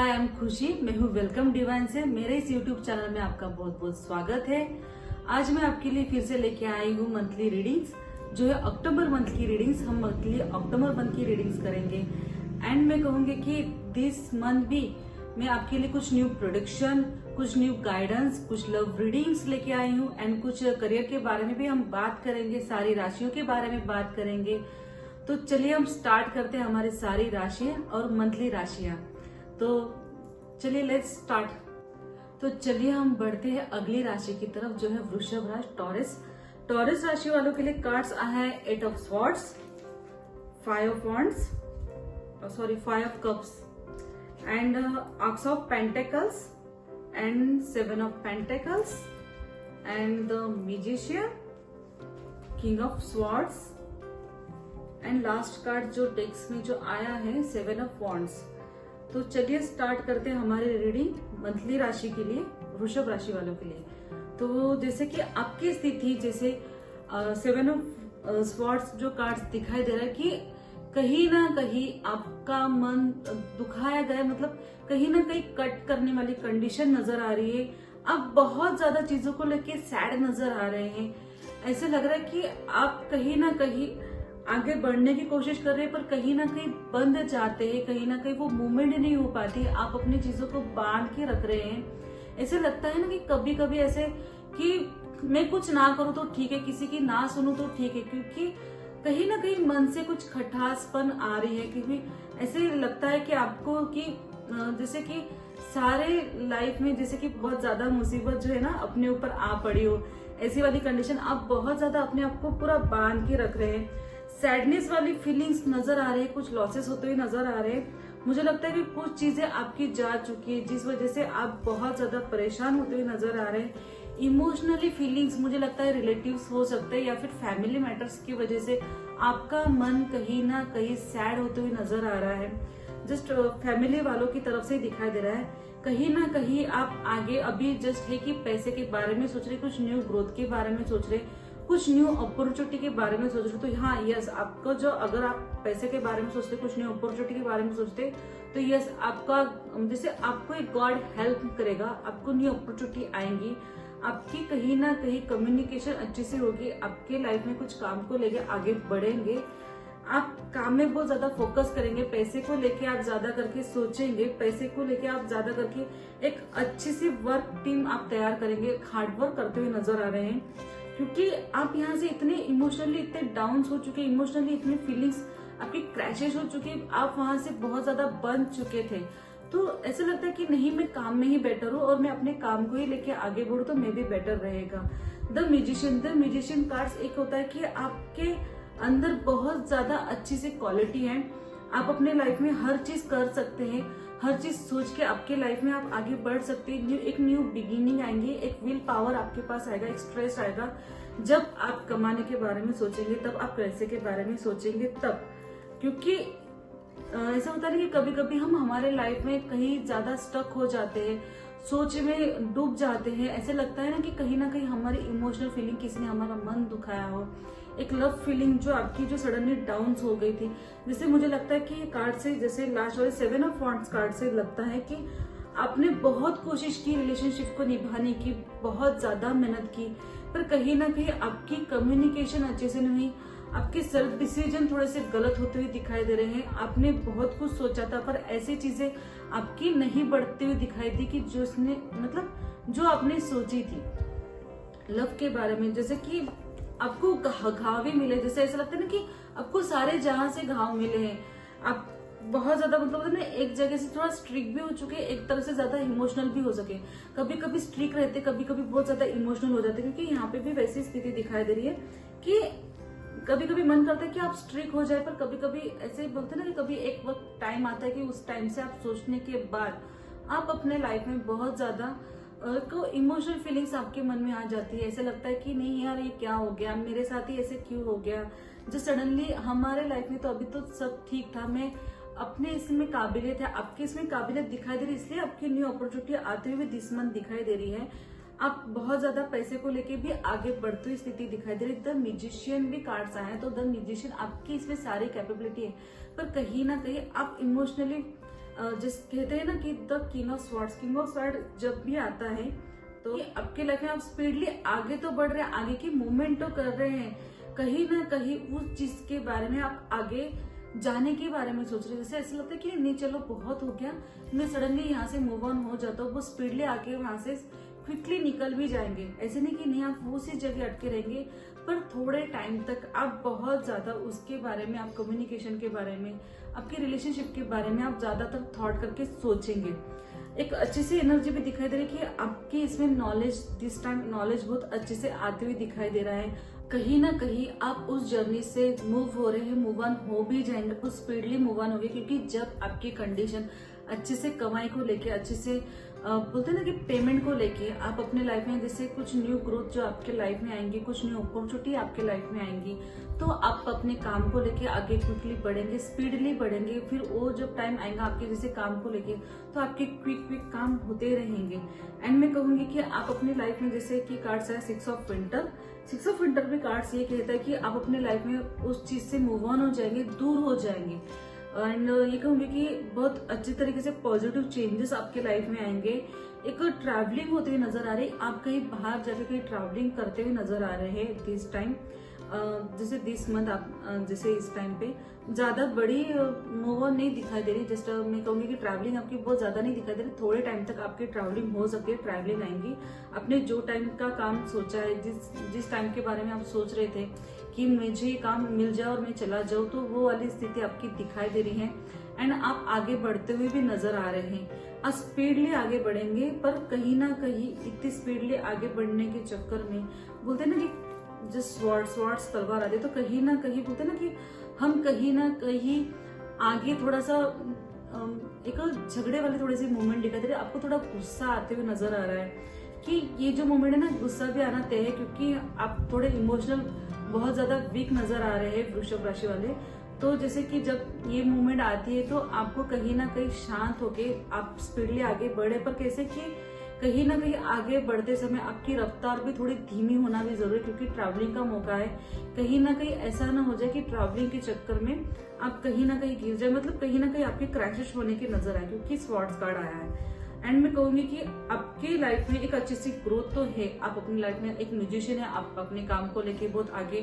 Hi, I am खुशी। मैं हूँ वेलकम डिवाइन से। मेरे इस यूट्यूब चैनल में आपका बहुत बहुत स्वागत है। आज मैं आपके लिए फिर से लेके आई हूँ मंथली रीडिंग्स, जो है अक्टूबर मंथ की रीडिंग्स। हम मंथली अक्टूबर मंथ की रीडिंग्स करेंगे एंड मैं कहूंगी कि दिस मंथ भी मैं आपके लिए कुछ न्यू प्रोडक्शन, कुछ न्यू गाइडेंस, कुछ लव रीडिंग्स लेके आई हूँ एंड कुछ करियर के बारे में भी हम बात करेंगे, सारी राशियों के बारे में बात करेंगे। तो चलिए हम स्टार्ट करते हैं हमारी सारी राशियां और मंथली राशियां। तो चलिए लेट्स स्टार्ट। तो चलिए हम बढ़ते हैं अगली राशि की तरफ, जो है वृषभ राशि, टॉरस राशि वालों के लिए कार्ड्स आया है 8 of swords, 5 of wands, sorry 5 of cups and aces of pentacles and 7 of pentacles and the magician, king of swords and last card जो डेक्स में जो आया है 7 ऑफ वॉन्ड्स। तो चलिए स्टार्ट करते हैं हमारी रीडिंग मंथली राशि के लिए, वृषभ राशि वालों के लिए। तो जैसे कि आपकी स्थिति, जैसे 7 ऑफ स्वॉर्ड्स जो कार्ड्स दिखाई दे रहा है कि कहीं ना कहीं आपका मन दुखाया गया, मतलब कहीं ना कहीं कट करने वाली कंडीशन नजर आ रही है। आप बहुत ज्यादा चीजों को लेके सैड नजर आ रहे हैं। ऐसे लग रहा है कि आप कहीं ना कहीं आगे बढ़ने की कोशिश कर रहे हैं, पर कहीं ना कहीं बंद जाते हैं, कहीं ना कहीं वो मूवमेंट नहीं हो पाती। आप अपनी चीजों को बांध के रख रहे हैं। ऐसे लगता है ना कि कभी कभी ऐसे कि मैं कुछ ना करूं तो ठीक है, किसी की ना सुनूं तो ठीक है, क्योंकि कहीं ना कहीं मन से कुछ खटासपन आ रही है। क्योंकि ऐसे लगता है कि आपको कि जैसे कि सारे लाइफ में जैसे कि बहुत ज्यादा मुसीबत जो है ना अपने ऊपर आ पड़ी हो, ऐसी वाली कंडीशन। आप बहुत ज्यादा अपने आप को पूरा बांध के रख रहे हैं। सैडनेस वाली फीलिंग्स नजर आ रहे हैं, कुछ लॉसेस होते हुए नजर आ रहे हैं। मुझे लगता है कि कुछ चीजें आपकी जा चुकी है, जिस वजह से आप बहुत ज्यादा परेशान होते हुए नजर आ रहे हैं। इमोशनली फीलिंग्स, मुझे लगता है रिलेटिव्स हो सकते हैं या फिर फैमिली मैटर्स की वजह से आपका मन कहीं ना कहीं सैड होते हुए नजर आ रहा है। जस्ट फैमिली वालों की तरफ से दिखाई दे रहा है। कहीं ना कहीं आप आगे अभी जस्ट है कि पैसे के बारे में सोच रहे, कुछ न्यू ग्रोथ के बारे में सोच रहे, कुछ न्यू अपॉर्चुनिटी के बारे में सोच रहे। तो हाँ, यस, आपको जो, अगर आप पैसे के बारे में सोचते, कुछ न्यू अपॉर्चुनिटी के बारे में सोचते, तो यस, आपका जैसे आपको एक गॉड हेल्प करेगा, आपको न्यू अपॉर्चुनिटी आएंगी। आपकी कहीं ना कहीं कम्युनिकेशन अच्छी से होगी, आपके लाइफ में कुछ काम को लेके आगे बढ़ेंगे। आप काम में बहुत ज्यादा फोकस करेंगे, पैसे को लेके आप ज्यादा करके सोचेंगे, पैसे को लेके आप ज्यादा करके एक अच्छी सी वर्क टीम आप तैयार करेंगे, हार्डवर्क करते हुए नजर आ रहे हैं। क्योंकि आप यहाँ से इतने इमोशनली इतने डाउन हो चुके, इमोशनली इतनी फीलिंग्स आपकी क्रैशेस हो चुकी, आप वहां से बहुत ज्यादा बंध चुके थे। तो ऐसा लगता है कि नहीं, मैं काम में ही बेटर हूँ और मैं अपने काम को ही लेके आगे बढ़ू तो मैं भी बेटर रहेगा। द म्यूजिशियन कार्ड्स एक होता है कि आपके अंदर बहुत ज्यादा अच्छी सी क्वालिटी है। आप अपने लाइफ में हर चीज कर सकते हैं, हर चीज सोच के आपके लाइफ में आप आगे बढ़ सकते हैं। एक न्यू बिगिनिंग आएंगे, एक विल पावर आपके पास आएगा, एक स्ट्रेस आएगा। जब आप कमाने के बारे में सोचेंगे, तब आप पैसे के बारे में सोचेंगे, तब। क्योंकि ऐसा होता है कि कभी कभी हम हमारे लाइफ में कहीं ज्यादा स्टक हो जाते हैं, सोच में डूब जाते हैं। ऐसे लगता है ना कि कहीं ना कहीं हमारी इमोशनल फीलिंग, किसी ने हमारा मन दुखाया हो, एक लव फीलिंग जो आपकी जो सडनली डाउन हो गई थी। जैसे मुझे लगता है कि ये कार्ड से, जैसे लास्ट वाले 7 ऑफ वॉन्ड्स कार्ड से लगता है कि आपने बहुत कोशिश की रिलेशनशिप को निभाने की, बहुत ज्यादा मेहनत की, पर कहीं ना कहीं आपकी कम्युनिकेशन अच्छे से नहीं, आपके सेल्फ डिसीजन थोड़े से गलत होते हुए दिखाई दे रहे हैं। आपने बहुत कुछ सोचा था, पर ऐसी चीजें आपकी नहीं बढ़ती हुई दिखाई दी कि जो उसने, मतलब जो आपने सोची थी लव के बारे में। जैसे कि आपको घाव भी मिले, जैसे ऐसा लगता है ना कि आपको सारे जहां से घाव मिले हैं। आप बहुत ज्यादा, मतलब ना, एक जगह से थोड़ा स्ट्रिक भी हो चुके, एक तरफ से ज्यादा इमोशनल भी हो सके। कभी कभी स्ट्रिक रहते, कभी कभी बहुत ज्यादा इमोशनल हो जाते, क्योंकि यहाँ पे भी वैसी स्थिति दिखाई दे रही है कि कभी कभी मन करता है कि आप स्ट्रिक हो जाए, पर कभी कभी ऐसे बोलते ना कि कभी एक वक्त टाइम आता है कि उस टाइम से आप सोचने के बाद आप अपने लाइफ में बहुत ज्यादा को इमोशनल फीलिंग्स आपके मन में आ जाती है। ऐसे लगता है कि नहीं यार, ये क्या हो गया, मेरे साथ ही ऐसे क्यों हो गया। जो सडनली हमारे लाइफ में तो अभी तो सब ठीक था, मैं अपने इसमें काबिलियत है, आपकी इसमें काबिलियत दिखाई दे रही है, इसलिए आपकी न्यू अपॉर्चुनिटी आते हुए दिस मंथ दिखाई दे रही है। आप बहुत ज्यादा पैसे को लेके भी आगे बढ़ती हुई स्थिति दिखाई दे रही है। द म्यूजिशियन भी कार्ड्स आए हैं, तो द म्यूजिशियन, आपकी इसमें सारी कैपेबिलिटी है, पर कहीं ना कहीं आप इमोशनली जिस कहते हैं ना कि द किंग ऑफ स्वॉर्ड जब भी आता है तो आपके लाइफ में आप स्पीडली आगे तो बढ़ रहे हैं, आगे की मूवमेंट तो कर रहे हैं, कहीं ना कहीं उस चीज के बारे में आप आगे जाने के बारे में सोच रहे हैं। जैसे ऐसा लगता है कि नहीं चलो बहुत हो गया, मैं सडनली यहाँ से मूव ऑन हो जाता हूँ, वो स्पीडली आके वहां से क्विकली निकल भी जाएंगे। ऐसे नहीं कि नहीं आप वो उसी जगह अटके रहेंगे, पर थोड़े टाइम तक आप बहुत ज्यादा उसके बारे में, आप कम्युनिकेशन के बारे में, आपके रिलेशनशिप के बारे में आप ज्यादातर थॉट करके सोचेंगे। एक अच्छी सी एनर्जी भी दिखाई दे रही है कि आपके इसमें नॉलेज, दिस टाइम नॉलेज बहुत अच्छे से आते हुए दिखाई दे रहा है। कहीं ना कहीं आप उस जर्नी से मूव हो रहे हैं, मूव ऑन हो भी जाएंगे, कुछ स्पीडली मूव ऑन हो गए, क्योंकि जब आपकी कंडीशन अच्छे से कमाई को लेके, अच्छे से बोलते हैं ना कि पेमेंट को लेके आप अपने लाइफ में, जैसे कुछ न्यू ग्रोथ जो आपके लाइफ में आएंगी, कुछ न्यू अपॉर्चुनिटी आपके लाइफ में आएंगी, तो आप अपने काम को लेके आगे क्विकली बढ़ेंगे, स्पीडली बढ़ेंगे। फिर वो जब टाइम आएगा आपके जैसे काम को लेके, तो आपके क्विक काम होते रहेंगे। एंड मैं कहूंगी कि आप अपनी लाइफ में, जैसे कि कार्ड्स है 6 ऑफ विंटर भी कार्ड्स ये कहता है कि आप अपने लाइफ में उस चीज से मूव ऑन हो जाएंगे, दूर हो जाएंगे। एंड ये कहूंगी कि बहुत अच्छी तरीके से पॉजिटिव चेंजेस आपके लाइफ में आएंगे। एक ट्रैवलिंग होते हुए नजर आ रही, आप कहीं बाहर जाकर कहीं ट्रैवलिंग करते हुए नजर आ रहे हैं दिस टाइम, जैसे दिस मंथ आप जैसे इस टाइम पे ज्यादा बड़ी मूव ऑन नहीं दिखाई दे रही। जस्ट मैं कहूंगी कि ट्रैवलिंग आपकी बहुत ज्यादा नहीं दिखाई दे रही, थोड़े टाइम तक आपकी ट्रैवलिंग हो सकती है, ट्रैवलिंग आएंगी। आपने जो टाइम का काम सोचा है, जिस टाइम के बारे में आप सोच रहे थे कि मुझे ये काम मिल जाए और मैं चला जाऊं, तो वो वाली स्थिति आपकी दिखाई दे रही है। एंड आप आगे बढ़ते हुए भी नजर आ रहे हैं, आप स्पीडली आगे बढ़ेंगे, पर कहीं ना कहीं इतनी स्पीडली आगे बढ़ने के चक्कर में, बोलते ना कि जिस स्वॉर्ड्स तलवार आती है, तो कहीं ना कहीं बोलते ना कि हम कहीं ना कहीं आगे थोड़ा सा एक झगड़े वाले थोड़ी सी मूवमेंट दिखाई दे रही है। आपको थोड़ा गुस्सा आते हुए नजर आ रहा है कि ये जो मूवमेंट है ना, गुस्सा भी आना तय है, क्योंकि आप थोड़े इमोशनल बहुत ज्यादा वीक नजर आ रहे हैं वृषभ राशि वाले। तो जैसे कि जब ये मूवमेंट आती है तो आपको कहीं ना कहीं शांत होके आप स्पीडली आगे बढ़े, पर कैसे कि कहीं ना कहीं आगे बढ़ते समय आपकी रफ्तार भी थोड़ी धीमी होना भी जरूरी है, क्योंकि ट्रैवलिंग का मौका है। कहीं ना कहीं ऐसा ना हो जाए कि ट्रैवलिंग के चक्कर में आप कहीं ना कहीं गिर जाए, मतलब कहीं ना कहीं आपकी क्रैशेस होने की नजर आए, क्योंकि स्वॉर्ड्स कार्ड आया है। एंड मैं कहूंगी कि आपकी लाइफ में एक अच्छी सी ग्रोथ तो है, आप अपनी लाइफ में एक म्यूजिशियन है, आप अपने काम को लेके बहुत आगे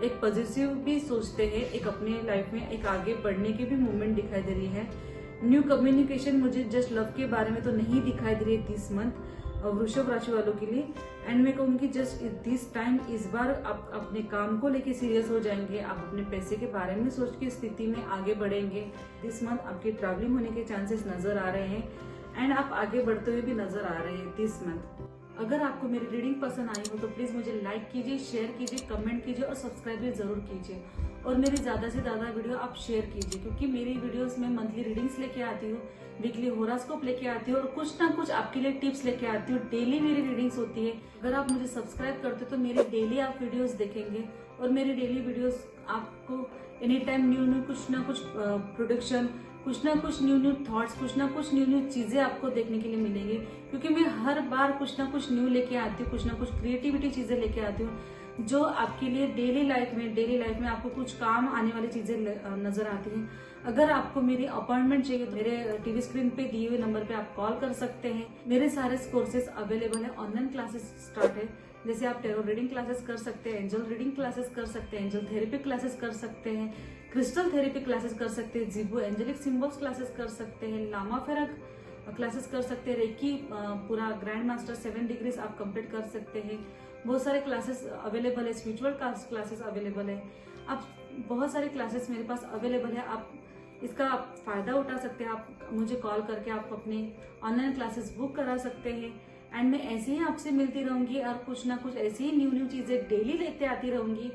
एक पॉजिटिव भी सोचते हैं, एक अपनी लाइफ में एक आगे बढ़ने की भी मूवमेंट दिखाई दे रही है। न्यू कम्युनिकेशन मुझे जस्ट लव के बारे में तो नहीं दिखाई दे रही है दिस मंथ वृषभ राशि वालों के लिए। एंड मैं कहूंगी जस्ट दिस टाइम, इस बार आप अपने काम को लेके सीरियस हो जाएंगे, आप अपने पैसे के बारे में सोच के स्थिति में आगे बढ़ेंगे। दिस मंथ आपकी ट्रैवलिंग होने के चांसेस नजर आ रहे हैं, एंड आप आगे बढ़ते हुए भी नजर आ रहे हैं दिस मंथ। अगर आपको मेरी रीडिंग पसंद आई हो तो प्लीज मुझे लाइक कीजिए, शेयर कीजिए, कमेंट कीजिए और सब्सक्राइब भी जरूर कीजिए। और मेरी ज्यादा से ज्यादा वीडियो आप शेयर कीजिए, क्योंकि मेरी वीडियोस में मंथली रीडिंग्स लेके आती हूँ, वीकली होरोस्कोप लेके आती हूँ, और कुछ ना कुछ आपके लिए टिप्स लेके आती हूँ। डेली मेरी रीडिंग्स होती है। अगर आप मुझे सब्सक्राइब करते हो तो मेरी डेली आप वीडियोस देखेंगे, और मेरी डेली वीडियोस आपको एनी टाइम न्यू कुछ ना कुछ प्रोडक्शन, कुछ ना कुछ न्यू थॉट्स, कुछ ना कुछ न्यू चीजें आपको देखने के लिए मिलेंगी, क्योंकि मैं हर बार कुछ ना कुछ न्यू लेके आती हूँ, कुछ ना कुछ क्रिएटिविटी चीजें लेके आती हूँ, जो आपके लिए डेली लाइफ में आपको कुछ काम आने वाली चीजें नजर आती हैं। अगर आपको मेरी अपॉइंटमेंट चाहिए तो मेरे टीवी स्क्रीन पे दिए हुए नंबर पे आप कॉल कर सकते हैं। मेरे सारे कोर्सेज अवेलेबल है, ऑनलाइन क्लासेस स्टार्ट है, जैसे आप टेरो रीडिंग क्लासेस कर सकते हैं, एंजल रीडिंग क्लासेस कर सकते हैं, एंजल थेरेपी क्लासेस कर सकते हैं, क्रिस्टल थेरेपी क्लासेस कर सकते हैं, जीबू एंजेलिक सिंबल्स क्लासेस कर सकते हैं, लामा फेरक क्लासेस कर सकते हैं, रेकी पूरा ग्रैंड मास्टर 7 डिग्रीज आप कंप्लीट कर सकते हैं। बहुत सारे क्लासेस अवेलेबल है, स्पिरिचुअल क्लासेस अवेलेबल है, आप बहुत सारे क्लासेस मेरे पास अवेलेबल है। आप इसका फायदा उठा सकते हैं, आप मुझे कॉल करके आप अपने ऑनलाइन क्लासेस बुक करा सकते हैं। एंड मैं ऐसे ही आपसे मिलती रहूंगी और कुछ ना कुछ ऐसी ही न्यू चीजें डेली लेते आती रहूंगी।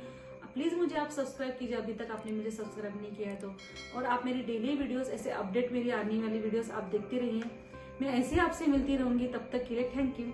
प्लीज मुझे आप सब्सक्राइब कीजिए, अभी तक आपने मुझे सब्सक्राइब नहीं किया है तो। और आप मेरी डेली वीडियोस, ऐसे अपडेट मेरी आने वाली वीडियोस आप देखते रहिए। मैं ऐसे ही आपसे मिलती रहूंगी, तब तक के लिए थैंक यू।